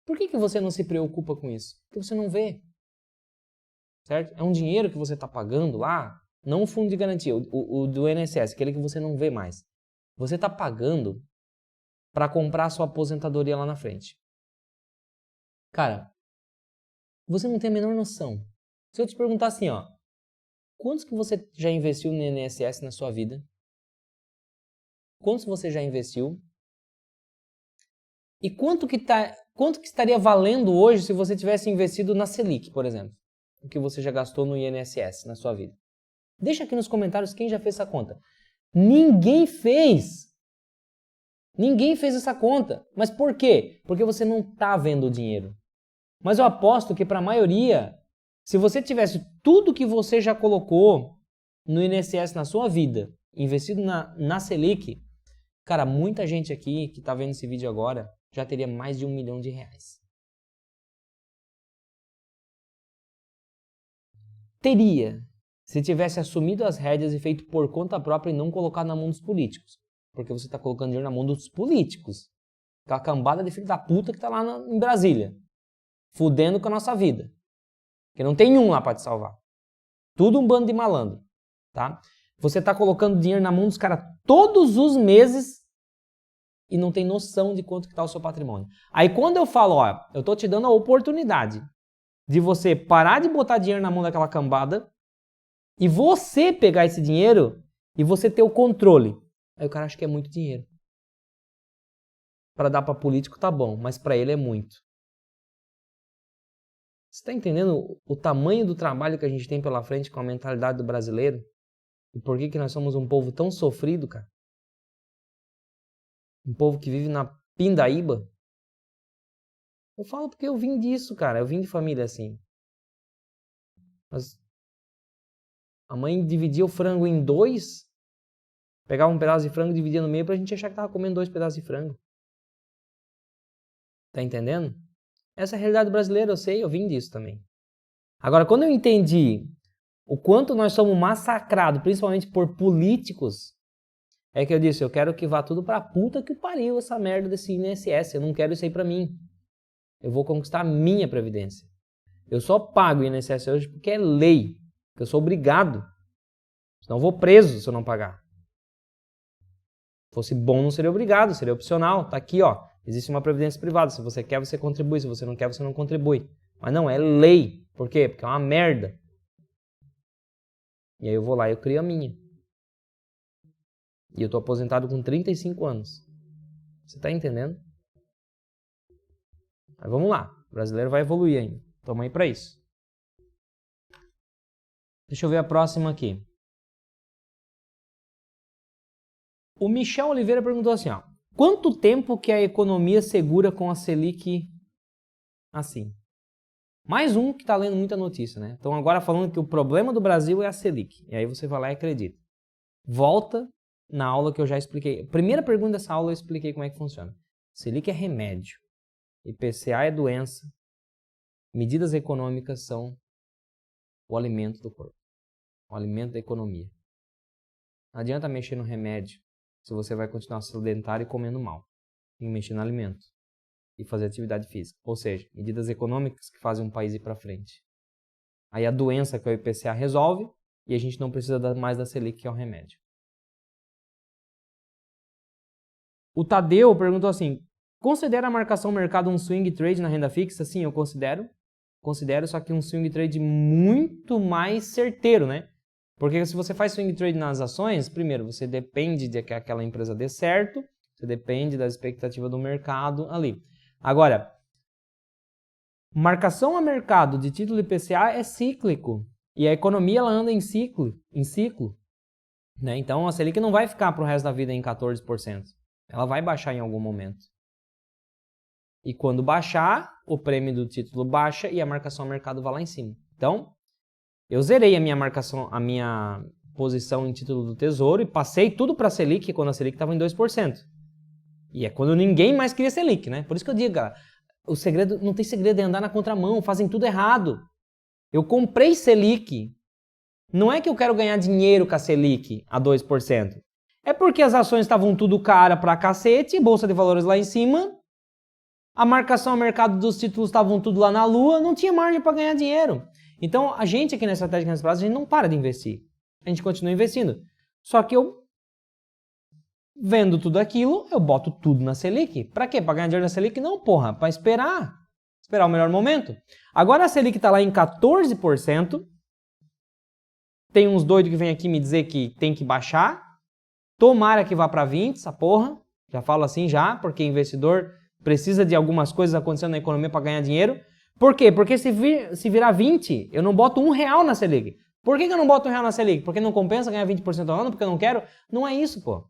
Por que você não se preocupa com isso? Porque você não vê. Certo? É um dinheiro que você está pagando lá, não o fundo de garantia, o do INSS, aquele que você não vê mais. Você está pagando para comprar a sua aposentadoria lá na frente. Cara, você não tem a menor noção. Se eu te perguntar assim, ó, quantos que você já investiu no INSS na sua vida? Quantos você já investiu? E quanto que estaria valendo hoje se você tivesse investido na Selic, por exemplo? O que você já gastou no INSS na sua vida? Deixa aqui nos comentários quem já fez essa conta. Ninguém fez! Ninguém fez essa conta. Mas por quê? Porque você não está vendo o dinheiro. Mas eu aposto que para a maioria, se você tivesse tudo que você já colocou no INSS na sua vida, investido na Selic, cara, muita gente aqui que está vendo esse vídeo agora já teria mais de R$ 1 milhão. Teria, se tivesse assumido as rédeas e feito por conta própria e não colocado na mão dos políticos. Porque você está colocando dinheiro na mão dos políticos. Aquela cambada de filho da puta que está lá em Brasília. Fudendo com a nossa vida. Porque não tem um lá para te salvar. Tudo um bando de malandro. Tá? Você está colocando dinheiro na mão dos caras todos os meses e não tem noção de quanto que está o seu patrimônio. Aí quando eu falo, ó, eu estou te dando a oportunidade de você parar de botar dinheiro na mão daquela cambada e você pegar esse dinheiro e você ter o controle. Aí o cara acha que é muito dinheiro. Para dar para político tá bom, mas para ele é muito. Você está entendendo o tamanho do trabalho que a gente tem pela frente com a mentalidade do brasileiro? E por que nós somos um povo tão sofrido, cara? Um povo que vive na pindaíba. Eu falo porque eu vim disso, cara. Eu vim de família assim. Mas a mãe dividia o frango em 2, pegava um pedaço de frango e dividia no meio pra gente achar que tava comendo 2 pedaços de frango. Tá entendendo? Essa é a realidade brasileira, eu sei, eu vim disso também. Agora, quando eu entendi o quanto nós somos massacrados, principalmente por políticos, é que eu disse, eu quero que vá tudo pra puta que pariu essa merda desse INSS, eu não quero isso aí pra mim. Eu vou conquistar a minha previdência. Eu só pago o INSS hoje porque é lei, porque eu sou obrigado. Senão eu vou preso se eu não pagar. Se fosse bom, não seria obrigado, seria opcional. Tá aqui, ó. Existe uma previdência privada. Se você quer, você contribui. Se você não quer, você não contribui. Mas não, é lei. Por quê? Porque é uma merda. E aí eu vou lá e eu crio a minha. E eu tô aposentado com 35 anos. Você tá entendendo? Mas vamos lá. O brasileiro vai evoluir ainda. Toma aí pra isso. Deixa eu ver a próxima aqui. O Michel Oliveira perguntou assim, ó. Quanto tempo que a economia segura com a Selic assim? Mais um que está lendo muita notícia, né? Então agora falando que o problema do Brasil é a Selic. E aí você vai lá e acredita. Volta na aula que eu já expliquei. Primeira pergunta dessa aula eu expliquei como é que funciona. Selic é remédio. IPCA é doença. Medidas econômicas são o alimento do corpo. O alimento da economia. Não adianta mexer no remédio se você vai continuar sedentário e comendo mal. Tem que mexer no alimento e fazer atividade física. Ou seja, medidas econômicas que fazem um país ir para frente. Aí a doença que é o IPCA resolve e a gente não precisa mais da Selic, que é o remédio. O Tadeu perguntou assim, considera a marcação mercado um swing trade na renda fixa? Sim, eu considero. Considero, só que um swing trade muito mais certeiro, né? Porque se você faz swing trade nas ações, primeiro, você depende de que aquela empresa dê certo, você depende da expectativa do mercado ali. Agora, marcação a mercado de título IPCA é cíclico. E a economia ela anda em ciclo. Né? Então a Selic não vai ficar para o resto da vida em 14%. Ela vai baixar em algum momento. E quando baixar, o prêmio do título baixa e a marcação a mercado vai lá em cima. Então, eu zerei a minha marcação, a minha posição em título do Tesouro e passei tudo para a Selic quando a Selic estava em 2%. E é quando ninguém mais queria Selic, né? Por isso que eu digo, galera, o segredo, não tem segredo é andar na contramão, fazem tudo errado. Eu comprei Selic. Não é que eu quero ganhar dinheiro com a Selic a 2%. É porque as ações estavam tudo cara pra cacete, bolsa de valores lá em cima, a marcação ao mercado dos títulos estavam tudo lá na lua, não tinha margem para ganhar dinheiro. Então, a gente aqui na Estratégia Renda Prazo, a gente não para de investir. A gente continua investindo. Só que eu, vendo tudo aquilo, eu boto tudo na Selic. Para quê? Para ganhar dinheiro na Selic? Não, porra, para esperar. Esperar o melhor momento. Agora a Selic está lá em 14%. Tem uns doidos que vêm aqui me dizer que tem que baixar. Tomara que vá para 20%, essa porra. Já falo assim já, porque investidor precisa de algumas coisas acontecendo na economia para ganhar dinheiro. Por quê? Porque se virar 20, eu não boto R$1 na Selic. Por que eu não boto R$1 na Selic? Porque não compensa ganhar 20% ao ano? Porque eu não quero? Não é isso, pô.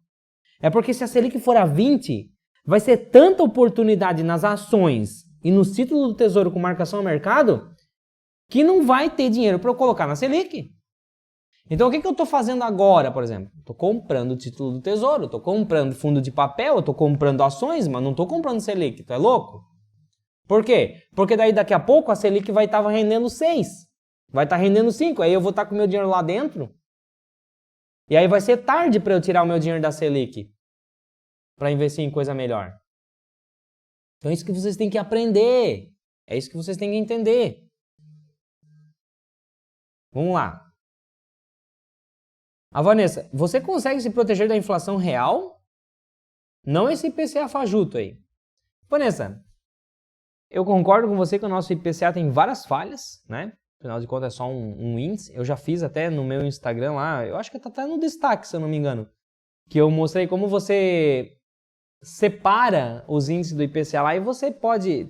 É porque se a Selic for a 20, vai ser tanta oportunidade nas ações e nos títulos do Tesouro com marcação ao mercado que não vai ter dinheiro para eu colocar na Selic. Então o que eu estou fazendo agora, por exemplo? Estou comprando o título do Tesouro, estou comprando fundo de papel, estou comprando ações, mas não estou comprando Selic, tu é louco? Por quê? Porque daí daqui a pouco a Selic vai estar rendendo 6, vai estar rendendo 5, aí eu vou estar com o meu dinheiro lá dentro, e aí vai ser tarde para eu tirar o meu dinheiro da Selic para investir em coisa melhor. Então é isso que vocês têm que aprender, é isso que vocês têm que entender. Vamos lá. A Vanessa, você consegue se proteger da inflação real? Não esse IPCA fajuto aí. Vanessa, eu concordo com você que o nosso IPCA tem várias falhas, né? Afinal de contas é só um índice. Eu já fiz até no meu Instagram lá, eu acho que tá até no destaque, se eu não me engano, que eu mostrei como você separa os índices do IPCA lá e você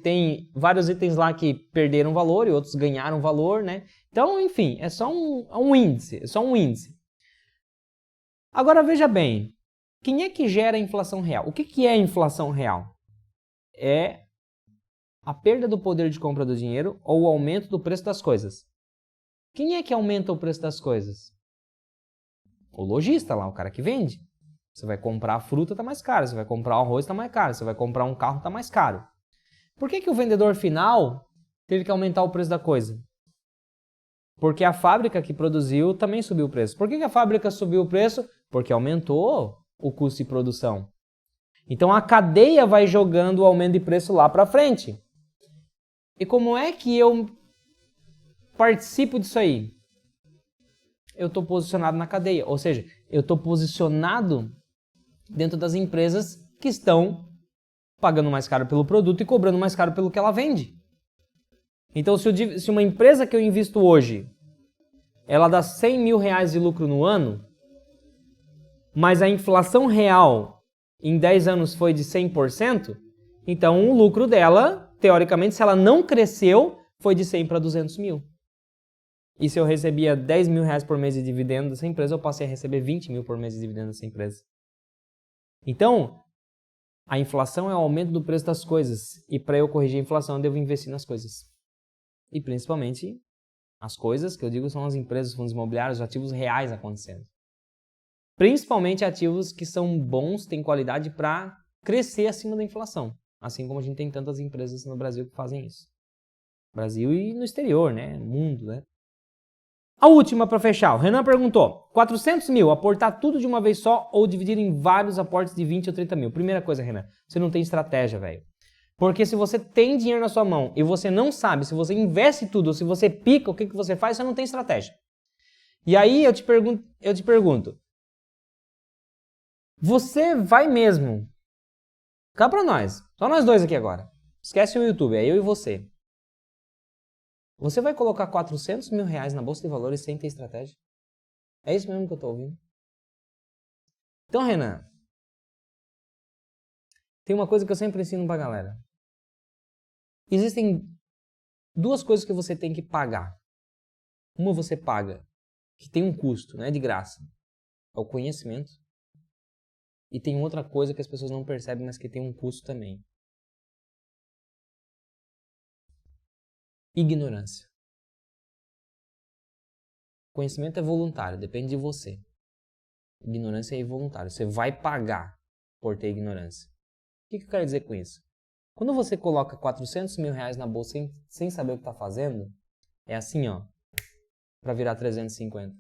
tem vários itens lá que perderam valor e outros ganharam valor, né? Então, enfim, é só um índice, é só um índice. Agora veja bem, quem é que gera a inflação real? O que é a inflação real? É a perda do poder de compra do dinheiro ou o aumento do preço das coisas. Quem é que aumenta o preço das coisas? O lojista lá, o cara que vende. Você vai comprar a fruta, está mais caro. Você vai comprar o arroz, está mais caro. Você vai comprar um carro, está mais caro. Por que o vendedor final teve que aumentar o preço da coisa? Porque a fábrica que produziu também subiu o preço. Por que a fábrica subiu o preço? Porque aumentou o custo de produção. Então a cadeia vai jogando o aumento de preço lá para frente. E como é que eu participo disso aí? Eu estou posicionado na cadeia, ou seja, eu estou posicionado dentro das empresas que estão pagando mais caro pelo produto e cobrando mais caro pelo que ela vende. Então, se uma empresa que eu invisto hoje, ela dá 100 mil reais de lucro no ano, mas a inflação real em 10 anos foi de 100%, então o lucro dela, teoricamente, se ela não cresceu, foi de 100 para 200 mil. E se eu recebia 10 mil reais por mês de dividendo dessa empresa, eu passei a receber 20 mil por mês de dividendo dessa empresa. Então, a inflação é o aumento do preço das coisas. E para eu corrigir a inflação, eu devo investir nas coisas. E principalmente, as coisas que eu digo são as empresas, fundos imobiliários, ativos reais acontecendo. Principalmente ativos que são bons, têm qualidade para crescer acima da inflação. Assim como a gente tem tantas empresas no Brasil que fazem isso. Brasil e no exterior, né? No mundo, né? A última para fechar, o Renan perguntou, 400 mil, aportar tudo de uma vez só ou dividir em vários aportes de 20 ou 30 mil? Primeira coisa, Renan, você não tem estratégia, velho. Porque se você tem dinheiro na sua mão e você não sabe se você investe tudo ou se você pica, o que você faz, você não tem estratégia. E aí eu te pergunto, você vai mesmo, cá para nós, só nós dois aqui agora, esquece o YouTube, é eu e você. Você vai colocar 400 mil reais na Bolsa de Valores sem ter estratégia? É isso mesmo que eu estou ouvindo? Então, Renan, tem uma coisa que eu sempre ensino pra galera. Existem duas coisas que você tem que pagar. Uma você paga, que tem um custo, não é de graça. É o conhecimento. E tem outra coisa que as pessoas não percebem, mas que tem um custo também. Ignorância. Conhecimento é voluntário, depende de você. Ignorância é involuntária. Você vai pagar por ter ignorância. O que eu quero dizer com isso? Quando você coloca 400 mil reais na bolsa sem saber o que está fazendo, é assim, ó, para virar 350.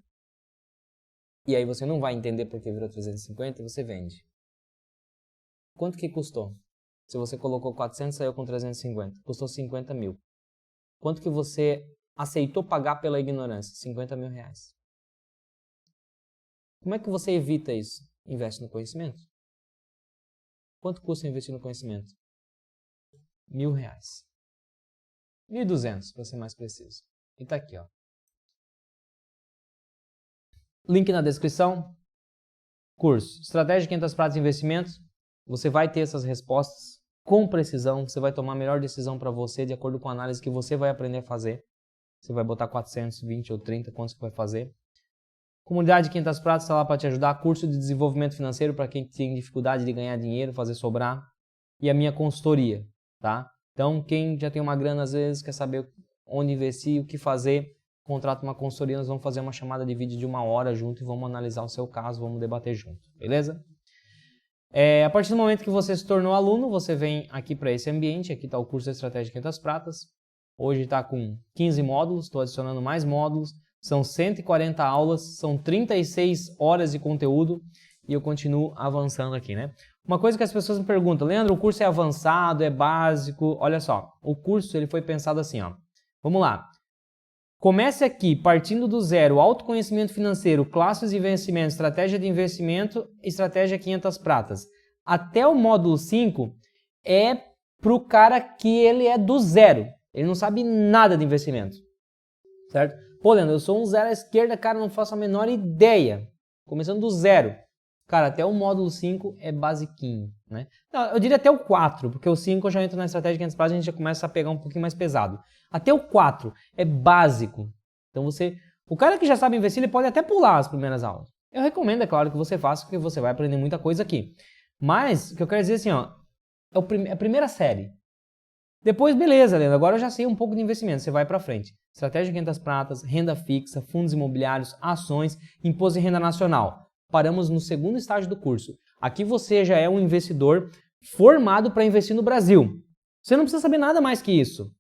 E aí você não vai entender por que virou 350 e você vende. Quanto que custou? Se você colocou 400 e saiu com 350, custou 50 mil. Quanto que você aceitou pagar pela ignorância? 50 mil reais. Como é que você evita isso? Investe no conhecimento. Quanto custa investir no conhecimento? R$1.000. 1.200, para ser mais preciso. E tá aqui, ó. Link na descrição. Curso Estratégia 500 Pratas de Investimentos. Você vai ter essas respostas com precisão. Você vai tomar a melhor decisão para você de acordo com a análise que você vai aprender a fazer. Você vai botar 420 ou 30, quantos que vai fazer. Comunidade 500 Pratas está lá para te ajudar. Curso de desenvolvimento financeiro para quem tem dificuldade de ganhar dinheiro, fazer sobrar. E a minha consultoria, tá? Então, quem já tem uma grana, às vezes, quer saber onde investir, o que fazer, contrata uma consultoria, nós vamos fazer uma chamada de vídeo de 1 hora junto e vamos analisar o seu caso, vamos debater junto, beleza? A partir do momento que você se tornou aluno, você vem aqui para esse ambiente, aqui está o curso de Estratégia 500 Pratas. Hoje está com 15 módulos, estou adicionando mais módulos, são 140 aulas, são 36 horas de conteúdo e eu continuo avançando aqui, né? Uma coisa que as pessoas me perguntam, Leandro, o curso é avançado, é básico? Olha só, o curso ele foi pensado assim, ó. Vamos lá. Comece aqui, partindo do zero, autoconhecimento financeiro, classes de investimento, estratégia de investimento, estratégia 500 pratas. Até o módulo 5 é para o cara que ele é do zero. Ele não sabe nada de investimento. Certo? Pô, Leandro, eu sou um zero à esquerda, cara, não faço a menor ideia. Começando do zero. Cara, até o módulo 5 é basiquinho, né? Não, eu diria até o 4, porque o 5 eu já entro na estratégia 500 pratas e a gente já começa a pegar um pouquinho mais pesado. Até o 4 é básico. Então o cara que já sabe investir, ele pode até pular as primeiras aulas. Eu recomendo, é claro, que você faça, porque você vai aprender muita coisa aqui. Mas, o que eu quero dizer assim, ó, é a primeira série. Depois, beleza, Leandro, agora eu já sei um pouco de investimento, você vai para frente. Estratégia 500 pratas, renda fixa, fundos imobiliários, ações, imposto de renda nacional. Paramos no segundo estágio do curso. Aqui você já é um investidor formado para investir no Brasil. Você não precisa saber nada mais que isso.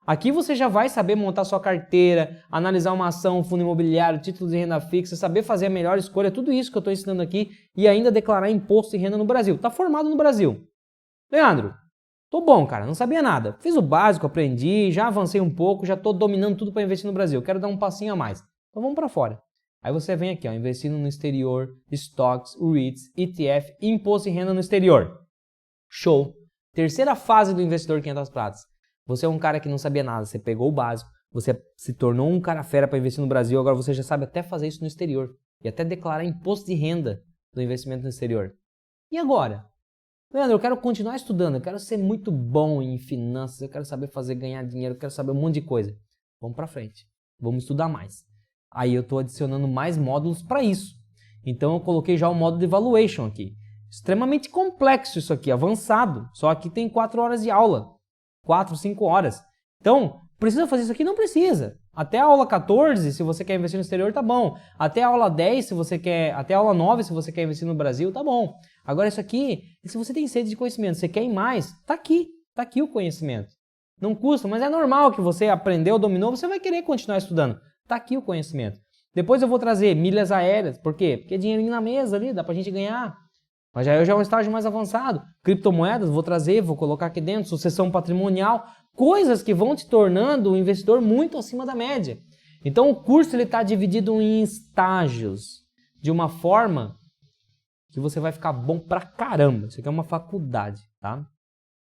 Aqui você já vai saber montar sua carteira, analisar uma ação, um fundo imobiliário, títulos de renda fixa, saber fazer a melhor escolha, tudo isso que eu estou ensinando aqui e ainda declarar imposto de renda no Brasil. Está formado no Brasil. Leandro, tô bom, cara, não sabia nada. Fiz o básico, aprendi, já avancei um pouco, já estou dominando tudo para investir no Brasil. Quero dar um passinho a mais. Então vamos para fora. Aí você vem aqui, ó, investindo no exterior, stocks, REITs, ETF, imposto de renda no exterior. Show! Terceira fase do investidor 500 pratas. Você é um cara que não sabia nada, você pegou o básico, você se tornou um cara fera para investir no Brasil, agora você já sabe até fazer isso no exterior e até declarar imposto de renda do investimento no exterior. E agora? Leandro, eu quero continuar estudando, eu quero ser muito bom em finanças, eu quero saber ganhar dinheiro, eu quero saber um monte de coisa. Vamos para frente, vamos estudar mais. Aí eu estou adicionando mais módulos para isso. Então eu coloquei já o módulo de Valuation aqui. Extremamente complexo isso aqui, avançado, só que tem 4 horas de aula. 4, 5 horas. Então, precisa fazer isso aqui? Não precisa. Até a aula 14, se você quer investir no exterior, tá bom. Até a aula 10, se você quer, até a aula 9, se você quer investir no Brasil, tá bom. Agora isso aqui, se você tem sede de conhecimento, você quer ir mais, tá aqui o conhecimento. Não custa, mas é normal que você aprendeu, dominou, você vai querer continuar estudando. Tá aqui o conhecimento. Depois eu vou trazer milhas aéreas, por quê? Porque é dinheirinho na mesa ali, dá pra gente ganhar. Mas já é um estágio mais avançado. Criptomoedas, vou trazer, vou colocar aqui dentro, sucessão patrimonial, coisas que vão te tornando um investidor muito acima da média. Então o curso está dividido em estágios, de uma forma que você vai ficar bom pra caramba. Isso aqui é uma faculdade, tá?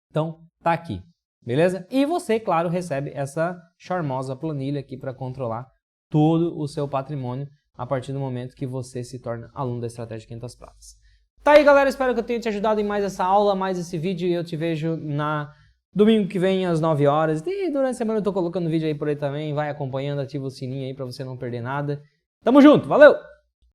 Então, tá aqui, beleza? E você, claro, recebe essa charmosa planilha aqui para controlar todo o seu patrimônio a partir do momento que você se torna aluno da Estratégia 500 Pratas. Tá aí, galera, espero que eu tenha te ajudado em mais essa aula, mais esse vídeo, e eu te vejo na domingo que vem às 9 horas. E durante a semana eu tô colocando vídeo aí por aí também, vai acompanhando, ativa o sininho aí pra você não perder nada. Tamo junto, valeu!